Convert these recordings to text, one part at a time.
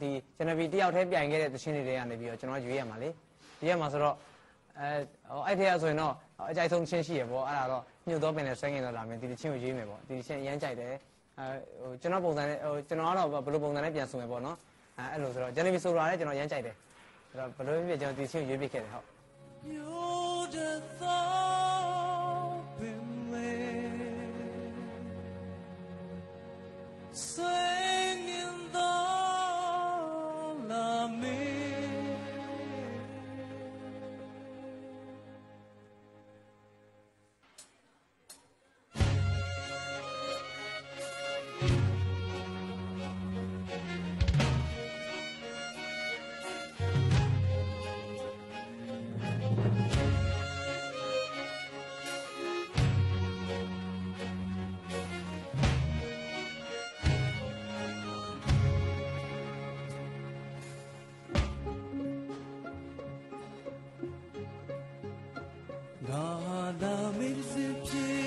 ဒီကျွန်တော်ဒီတယောက်တည်းပြိုင်ခဲ့တဲ့သချင်းတွေကနေပြီးတော့ကျွန်တော်ရွေးရမှာလေဒီရမှာဆိုတော့အဲ့ထက်ဆိုရင်တော့အကြိုက်ဆုံးချင်းရှိရပေါ့အဲ့ဒါတော့ညှို့တော့ပင်နဲ့ဆွဲငင်တော့လာမယ်ဒီချင်းကိုရွေးမယ်ပေါ့ဒီချင်းအရန်ကြိုက်တယ်ကျွန်တော်ပုံစံနဲ့ကျွန်တော်ကတော့ဘယ်လိုပုံစံနဲ့ပြန်ဆိုမယ်ပေါ့နော်အဲ့လိုဆိုတော့ဂျန်နီဗီဆိုတာလည်းကျွန်တော်ရမ်းကြိုက်တယ်အဲ့တော့ဘယ်လိုဖြစ်ကျွန်တော်ဒီချင်းကိုရွေးပြခဲ့တယ်ဟုတ်Chip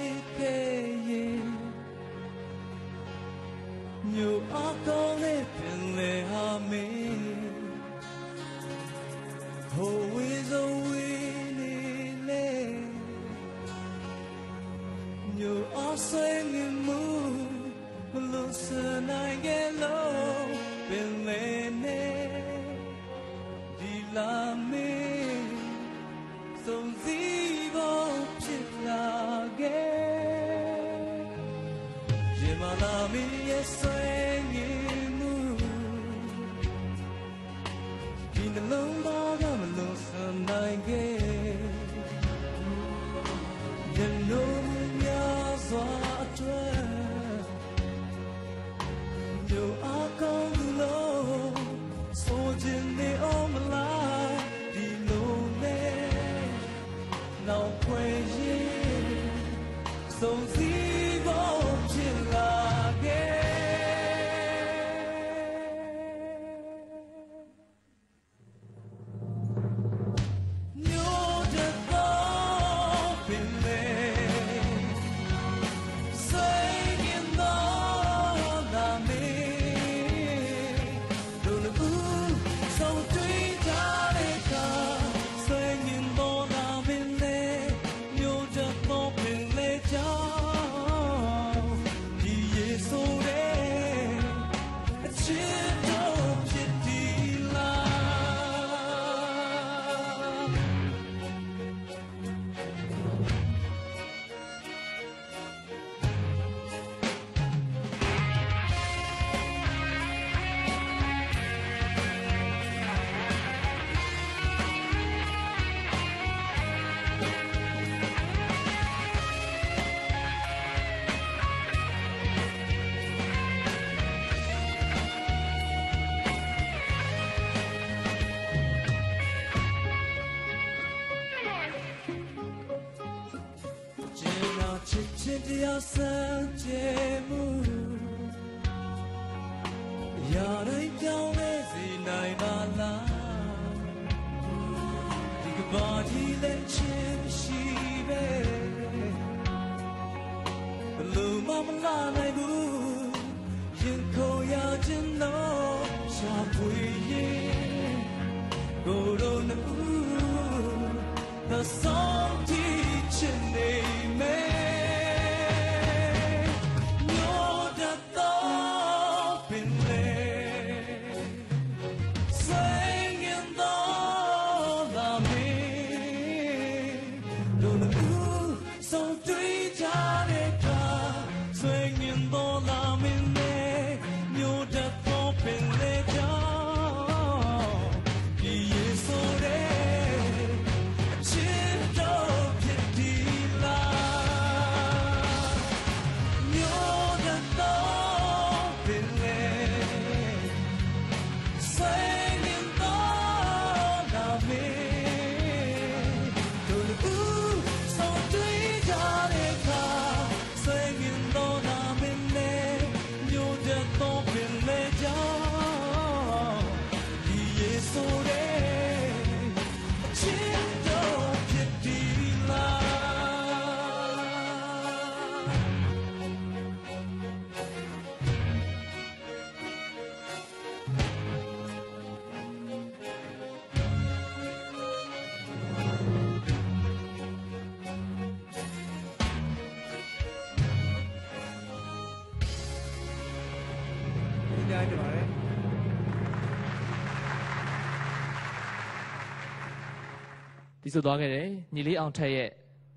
ဒီဆိုသွားခဲ့တယ်ညီလေးအောင်ထက်ရဲ့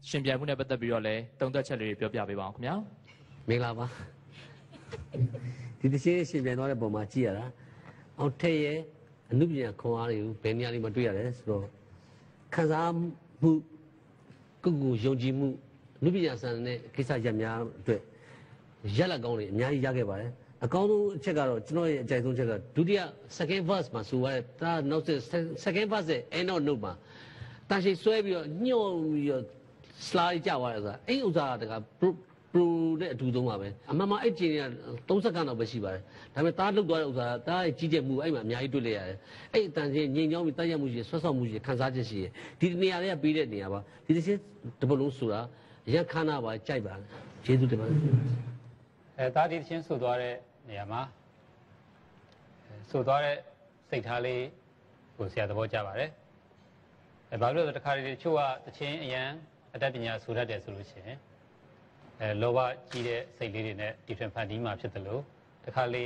ရှင်ပြိုင်မှုနဲ့ပတ်သက်ပြီးတော့လည်းတုံ့သက်ချက်လေးတွေပြောပြပေးပါအောင်ခင်ဗျာ မင်္ဂလာပါဒီတချင်းရှင်ပြန်သွားတဲ့ပုံမှာကြည့်ရတာအောင်ထက်ရဲ့အမှုပညာခွန်အားတွေကိုဘယ်နေရာလေးမှာတွေ့ရတယ်ဆိုတော့ခံစားမှုကိုယုံကြည်မှုအမှုပညာဆန်တဲ့ကိစ္စရပ်များအတွက်ရက်လက်ကောင်းတွေအများကြီးရခဲ့ပါတယ်အကောင်းဆုံးအချက်ကတော့ကျွန်တော်ရဲ့အကြိုက်ဆုံးချက်ကဒုတိယ second verse မှာဆိုရတဲ့ဒါနောက် second verse ရဲ့ end note မှာတာရှိဆွဲပြီးတော့ညှို့ပြီးတော့ slide ကြသွားတယ်ဆိုတာအဲ့ဥစ္စာတက pro နဲ့အတူဆုံးပါပဲအမှန်မှအဲ့ကျင်းက30စက္ကန့်တော့ပဲရှိပါတယ်ဒါပေမဲ့တားလုတ်သွားတဲ့ဥစ္စာတားရဲ့ကြီးကျယ်မှုအဲ့မှာအများကြီးတွေ့လိုက်ရတယ်အဲ့အတန်ချင်းငြိမ်ချောင်းပြီးတိုက်ရမှုရှိဆွတ်ဆောက်မှုရှိခံစားချက်ရှိဒီနေရာတွေကပေးတဲ့နေရာပါဒီတစ်ချင်းတပုတ်လုံးဆိုတာရခန္ဓာပါကြိုက်ပါကျေးဇူးတင်ပါတယ်တားဒီတစ်ချင်းဆိုသွားတဲ့နေရာမှာဆိုသွားတဲ့စိတ်ထားလေးကိုဆရာသဘောကျပါတယ်ဘာလို့လဲဆိုတော့တခါတလေတချို့ကတချင်းအရန်အတတ်ပညာဆိုတတ်တယ်ဆိုလို့ရှိရင်လောဘကြီးတဲ့စိတ်လေးတွေနဲ့ဒီထွင်ဖန်တီးမှာဖြစ်တယ်လို့တခါလေ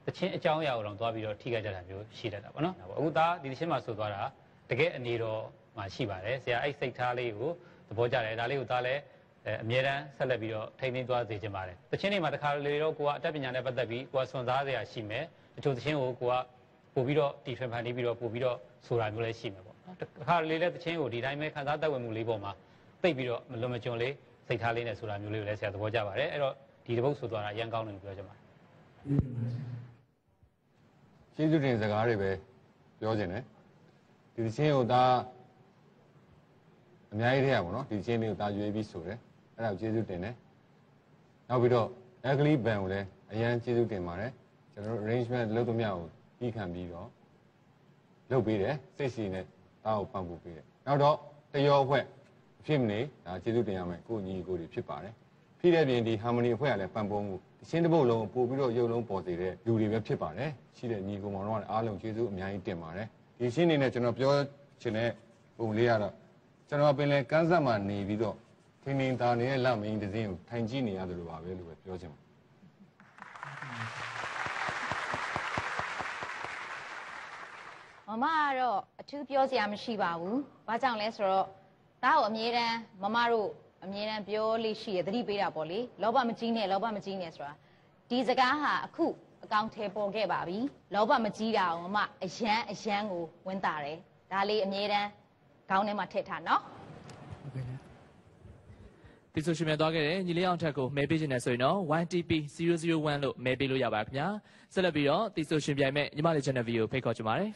တချင်းအကြောင်းအရာကိုတော့တွားပြီးတော့ထိခိုက်ကြတာမျိုးရှိတတ်တာပေါ့နော်အခုသားဒီတချင်းမှာဆိုသွားတာတကယ်အနေတော်မှာရှိပါတယ်ဆရာအဲ့စိတ်ထားလေးကိုသဘောကျတယ်ဒါလေးကိုသားလည်းအမြဲတမ်းဆက်လက်ပြီးတော့ထိန်းသိမ်းသွားစေချင်ပါတယ်တချင်းတွေမှာတခါလေတော့ကိုကအတတ်ပညာနဲ့ပတ်သက်ပြီးကိုကစွန့်စားစရာရှိမယ်တချို့တချင်းကိုကိုကပို့ပြီးတော့ဒီထွင်ဖန်တီးပြီးတော့ပို့ပြီးတော့ဆိုတာမျိုးလည်းရှိမယ်ပေါ့နော်တခါလေလည်းတချင်းကိုဒီတိုင်းပဲခံစားတတ်ဝင်မှုလေးပေါ်မှာသိပ်ပြီးတော့မလွန်မကျွံလေးစိတ်ထားလေးနဲ့ဆိုတာမျိုးလေးကိုလည်းဆရာသဘောကျပါတယ်အဲ့တော့ဒီတစ်ပုတ်ဆိုသွားတာအရန်ကောင်းတယ်လို့ပြောချင်ပါတယ်ကျေးဇူးတင်စကားတွေပဲပြောချင်တယ်ဒီချင်းကိုဒါအများကြီးတည်းရပါတော့ဒီချင်းလေးကိုဒါရွေးပြီးဆိုတယ်အဲ့ဒါကိုကျေးဇူးတင်တယ်နောက်ပြီးတော့ ugly band ကိုလည်းအရန်ကျေးဇူးတင်ပါတယ်ကျွန်တော်တို့ arrangement လုပ်သမျှကိုပြီးခံပြီးတော့လုပ်ပေးတယ်စိတ်စီနဲ့ဒါကိုပံ့ပိုးပေးတယ်နောက်တော့တရောအဖွဲ့ဖြစ်မနေဒါကျေးဇူးတင်ရမယ်ကိုညီကိုတွေဖြစ်ပါတယ်ဖြစ်တဲ့ပြင်ဒီ harmony အဖွဲ့ကလည်းပံ့ပိုးမှုတချင်းတစ်ပုတ်လုံးပို့ပြီးတော့ရုပ်လုံးပေါ်စေတဲ့လူတွေပဲဖြစ်ပါတယ်ရှိတဲ့ညီကိုမောင်တို့ကအားလုံးကျေးဇူးအများကြီးတင်ပါတယ်ဒီရှင်းနေနဲ့ကျွန်တော်ပြောချင်တဲ့ပုံလေးကတော့ကျွန်တော်ပင်လဲကန်းဆက်မှာနေပြီးတော့ထင်းထင်းသားနေတဲ့လက်မင်းတစ်စင်းကိုထိုင်ကြည့်နေရတယ်လို့ပါပဲလို့ပဲပြောချင်ပါမမကတော့အထူးပြောစရာမရှိပါဘူး။ဘာကြောင့်လဲဆိုတော့ဒါကိုအမြဲတမ်းမမတို့အမြဲတမ်းပြောလေးရှိရသတိပေးတာပေါ့လေ။လောဘမကြီးနဲ့လောဘမကြီးနဲ့ဆိုတာဒီစကားဟာအခုအကောင့်ထဲပေါ်ခဲ့ပါပြီ။လောဘမကြီးတာကိုမမအယမ်းကိုဝင်တာတယ်။ဒါလေးအမြဲတမ်းခေါင်းထဲမှာထည့်ထားနော်။ဒီဆိုရှင်မြန်သွားခဲ့တယ်ညီလေးအောင်ထက်ကိုမဲပေးခြင်းနဲ့ဆိုရင်တော့ 1TP001 လို့မဲပေးလို့ရပါခင်ဗျာဆက်လက်ပြီးတော့ဒီဆိုရှင်ပြိုင်မဲ့ညီမလေး channel video ဖိတ်ခေါ်ချင်ပါတယ်